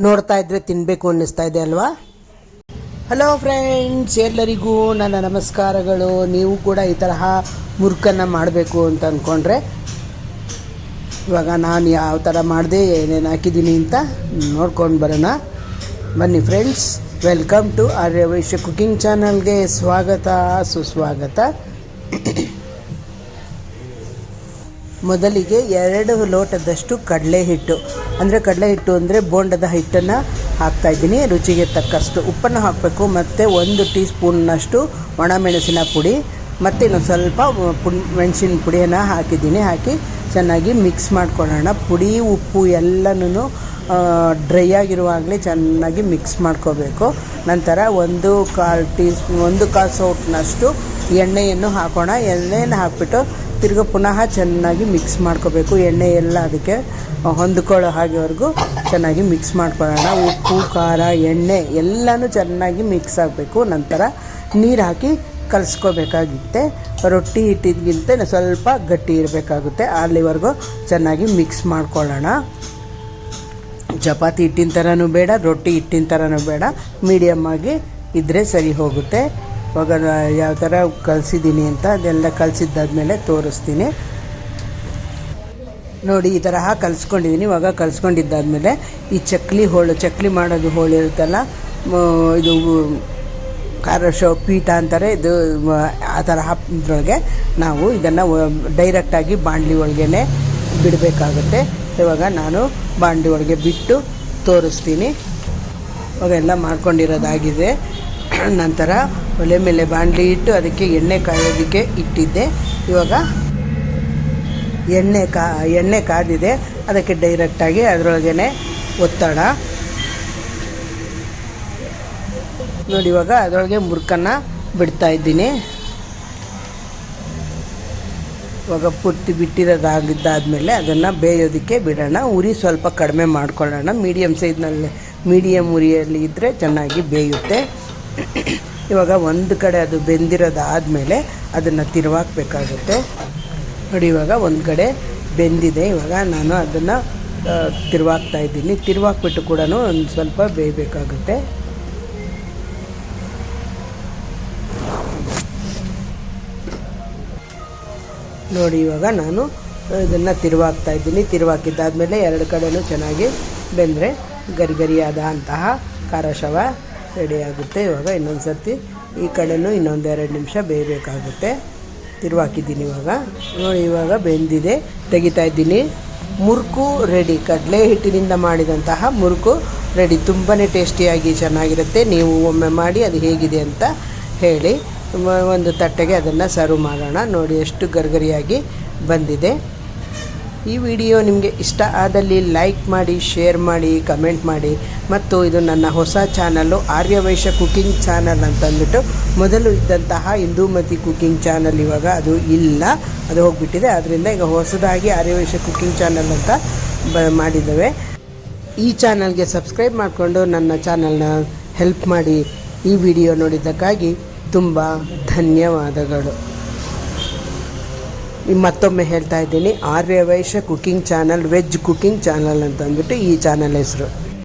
ನೋಡ್ತಾ ಇದ್ರೆ ತಿನ್ನಬೇಕು ಅನ್ನಿಸ್ತಾ ಇದೆ ಅಲ್ವಾ. ಹಲೋ ಫ್ರೆಂಡ್ಸ್, ಎಲ್ಲರಿಗೂ ನನ್ನ ನಮಸ್ಕಾರಗಳು. ನೀವು ಕೂಡ ಈ ತರಹ ಮುರುಕನ್ನು ಮಾಡಬೇಕು ಅಂತ ಅಂದ್ಕೊಂಡ್ರೆ ಇವಾಗ ನಾನು ಯಾವ ಥರ ಮಾಡಿದೆ, ಏನೇನು ಹಾಕಿದ್ದೀನಿ ಅಂತ ನೋಡ್ಕೊಂಡು ಬರೋಣ ಬನ್ನಿ friends. Welcome to Aryavysya cooking ಚಾನಲ್ಗೆ ಸ್ವಾಗತ ಸುಸ್ವಾಗತ. ಮೊದಲಿಗೆ 2 ಲೋಟದಷ್ಟು ಕಡಲೆ ಹಿಟ್ಟು ಅಂದರೆ ಬೋಂಡದ ಹಿಟ್ಟನ್ನು ಹಾಕ್ತಾಯಿದ್ದೀನಿ. ರುಚಿಗೆ ತಕ್ಕಷ್ಟು ಉಪ್ಪನ್ನು ಹಾಕಬೇಕು, ಮತ್ತು 1 ಟೀ ಸ್ಪೂನ್ನಷ್ಟು ಒಣಮೆಣಸಿನ ಪುಡಿ ಮತ್ತು ಇನ್ನೊಂದು ಸ್ವಲ್ಪ ಮೆಣಸಿನ ಪುಡಿಯನ್ನು ಹಾಕಿದ್ದೀನಿ. ಹಾಕಿ ಚೆನ್ನಾಗಿ ಮಿಕ್ಸ್ ಮಾಡ್ಕೊಳ್ಳೋಣ. ಪುಡಿ ಉಪ್ಪು ಎಲ್ಲನೂ ಡ್ರೈ ಆಗಿರುವಾಗಲೇ ಚೆನ್ನಾಗಿ ಮಿಕ್ಸ್ ಮಾಡ್ಕೋಬೇಕು. ನಂತರ 1/4 ಸೌಟ್ನಷ್ಟು ಎಣ್ಣೆಯನ್ನು ಹಾಕೋಣ. ಎಣ್ಣೆಯನ್ನು ಹಾಕಿಬಿಟ್ಟು ತಿರ್ಗಿ ಪುನಃ ಚೆನ್ನಾಗಿ ಮಿಕ್ಸ್ ಮಾಡ್ಕೋಬೇಕು. ಎಣ್ಣೆ ಎಲ್ಲ ಅದಕ್ಕೆ ಹೊಂದ್ಕೊಳ್ಳೋ ಹಾಗೆವರೆಗೂ ಚೆನ್ನಾಗಿ ಮಿಕ್ಸ್ ಮಾಡ್ಕೊಳ್ಳೋಣ. ಉಪ್ಪು ಖಾರ ಎಣ್ಣೆ ಎಲ್ಲನೂ ಚೆನ್ನಾಗಿ ಮಿಕ್ಸ್ ಆಗಬೇಕು. ನಂತರ ನೀರು ಹಾಕಿ ಕಲಿಸ್ಕೋಬೇಕಾಗುತ್ತೆ. ರೊಟ್ಟಿ ಹಿಟ್ಟಿಗಿಂತ ಸ್ವಲ್ಪ ಗಟ್ಟಿ ಇರಬೇಕಾಗುತ್ತೆ. ಅಲ್ಲಿವರೆಗೂ ಚೆನ್ನಾಗಿ ಮಿಕ್ಸ್ ಮಾಡ್ಕೊಳ್ಳೋಣ. ಚಪಾತಿ ಹಿಟ್ಟಿನ ಥರನೂ ಬೇಡ, ರೊಟ್ಟಿ ಹಿಟ್ಟಿನ ಥರನೂ ಬೇಡ, ಮೀಡಿಯಮ್ ಆಗಿ ಇದ್ದರೆ ಸರಿ ಹೋಗುತ್ತೆ. ಇವಾಗ ಯಾವ ಥರ ಕಲಿಸಿದ್ದೀನಿ ಅಂತ ಅದೆಲ್ಲ ಕಲಿಸಿದ್ದಾದ್ಮೇಲೆ ತೋರಿಸ್ತೀನಿ ನೋಡಿ. ಈ ತರಹ ಕಲಿಸ್ಕೊಂಡಿದ್ದೀನಿ. ಇವಾಗ ಕಲಿಸ್ಕೊಂಡಿದ್ದಾದ್ಮೇಲೆ ಈ ಚಕ್ಲಿ ಮಾಡೋದು ಹೋಳು ಇರುತ್ತಲ್ಲ, ಇದು ಖಾರ ಪೀಠ ಅಂತಾರೆ, ಇದು ಆ ತರಹ ಇದ್ರೊಳಗೆ ನಾವು ಇದನ್ನು ಡೈರೆಕ್ಟಾಗಿ ಬಾಣಲಿ ಒಳಗೇ ಬಿಡಬೇಕಾಗುತ್ತೆ. ಇವಾಗ ನಾನು ಬಾಣಲಿ ಒಳಗೆ ಬಿಟ್ಟು ತೋರಿಸ್ತೀನಿ. ಇವಾಗ ಎಲ್ಲ ಮಾಡ್ಕೊಂಡಿರೋದಾಗಿದೆ. ನಂತರ ಒಲೆ ಮೇಲೆ ಬಾಣಲಿ ಇಟ್ಟು ಅದಕ್ಕೆ ಎಣ್ಣೆ ಕಾಯೋದಕ್ಕೆ ಇಟ್ಟಿದ್ದೆ. ಇವಾಗ ಎಣ್ಣೆ ಕಾದಿದೆ, ಅದಕ್ಕೆ ಡೈರೆಕ್ಟಾಗಿ ಅದರೊಳಗೇ ಒತ್ತಡ ನೋಡಿ. ಇವಾಗ ಅದರೊಳಗೆ ಮುರುಕನ್ನು ಬಿಡ್ತಾಯಿದ್ದೀನಿ. ಇವಾಗ ಪೂರ್ತಿ ಬಿಟ್ಟಿರೋದಾಗಿದ್ದಾದಮೇಲೆ ಅದನ್ನು ಬೇಯೋದಕ್ಕೆ ಬಿಡೋಣ. ಉರಿ ಸ್ವಲ್ಪ ಕಡಿಮೆ ಮಾಡ್ಕೊಳ್ಳೋಣ. ಮೀಡಿಯಮ್ ಉರಿಯಲ್ಲಿ ಇದ್ದರೆ ಚೆನ್ನಾಗಿ ಬೇಯುತ್ತೆ. ಇವಾಗ ಒಂದು ಕಡೆ ಅದು ಬೆಂದಿರೋದಾದಮೇಲೆ ಅದನ್ನು ತಿರುವಾಕಬೇಕಾಗುತ್ತೆ ನೋಡಿ. ಇವಾಗ ಒಂದು ಕಡೆ ಬೆಂದಿದೆ. ಇವಾಗ ನಾನು ಅದನ್ನು ತಿರುವಾಕ್ತಾಯಿದ್ದೀನಿ. ತಿರುವಾಕ್ಬಿಟ್ಟು ಕೂಡ ಒಂದು ಸ್ವಲ್ಪ ಬೇಯಬೇಕಾಗುತ್ತೆ. ನೋಡಿ, ಇವಾಗ ನಾನು ಇದನ್ನು ತಿರುವಾಕ್ತಾಯಿದ್ದೀನಿ. ತಿರುವಾಕಿದ್ದಾದಮೇಲೆ 2 ಕಡೆಯೂ ಚೆನ್ನಾಗಿ ಬೆಂದರೆ ಗರಿಗರಿಯಾದ ಅಂತಹ ಖಾರಶವ ರೆಡಿಯಾಗುತ್ತೆ. ಇವಾಗ ಇನ್ನೊಂದು ಸರ್ತಿ ಈ ಕಡೆಯೂ ಇನ್ನೊಂದು 2 ನಿಮಿಷ ಬೇಯಬೇಕಾಗುತ್ತೆ. ತಿರುವಾಕಿದ್ದೀನಿ. ಇವಾಗ ನೋಡಿ, ಇವಾಗ ಬೆಂದಿದೆ, ತೆಗಿತಾಯಿದ್ದೀನಿ. ಮುರುಕು ರೆಡಿ. ಕಡಲೆ ಹಿಟ್ಟಿನಿಂದ ಮಾಡಿದಂತಹ ಮುರುಕು ರೆಡಿ. ತುಂಬಾ ಟೇಸ್ಟಿಯಾಗಿ ಚೆನ್ನಾಗಿರುತ್ತೆ. ನೀವು ಒಮ್ಮೆ ಮಾಡಿ ಅದು ಹೇಗಿದೆ ಅಂತ ಹೇಳಿ. ಒಂದು ತಟ್ಟೆಗೆ ಅದನ್ನು ಸರ್ವ್ ಮಾಡೋಣ. ನೋಡಿ ಎಷ್ಟು ಗರಿಗರಿಯಾಗಿ ಬಂದಿದೆ. ಈ ವಿಡಿಯೋ ನಿಮಗೆ ಇಷ್ಟ ಆದಲ್ಲಿ ಲೈಕ್ ಮಾಡಿ, ಶೇರ್ ಮಾಡಿ, ಕಮೆಂಟ್ ಮಾಡಿ. ಮತ್ತು ಇದು ನನ್ನ ಹೊಸ ಚಾನಲ್ಲು ಆರ್ಯವೈಶ್ಯ ಕುಕಿಂಗ್ ಚಾನಲ್ ಅಂತಂದ್ಬಿಟ್ಟು ಮೊದಲು ಇದ್ದಂತಹ ಇಂದೂಮತಿ ಕುಕಿಂಗ್ ಚಾನಲ್ ಇವಾಗ ಅದು ಇಲ್ಲ, ಅದು ಹೋಗಿಬಿಟ್ಟಿದೆ. ಆದ್ದರಿಂದ ಈಗ ಹೊಸದಾಗಿ ಆರ್ಯವೈಶ್ಯ ಕುಕಿಂಗ್ ಚಾನಲ್ ಅಂತ ಮಾಡಿದ್ದೇವೆ. ಈ ಚಾನಲ್ಗೆ ಸಬ್ಸ್ಕ್ರೈಬ್ ಮಾಡಿಕೊಂಡು ನನ್ನ ಚಾನಲ್ನ ಹೆಲ್ಪ್ ಮಾಡಿ. ಈ ವಿಡಿಯೋ ನೋಡಿದ್ದಕ್ಕಾಗಿ ತುಂಬ ಧನ್ಯವಾದಗಳು. ಮತ್ತೊಮ್ಮೆ ಹೇಳ್ತಾ ಇದ್ದೀನಿ, Aryavaishya cooking channel, veg cooking channel ಅಂತ ಅಂದ್ಬಿಟ್ಟು ಈ ಚಾನಲ್ ಹೆಸರು.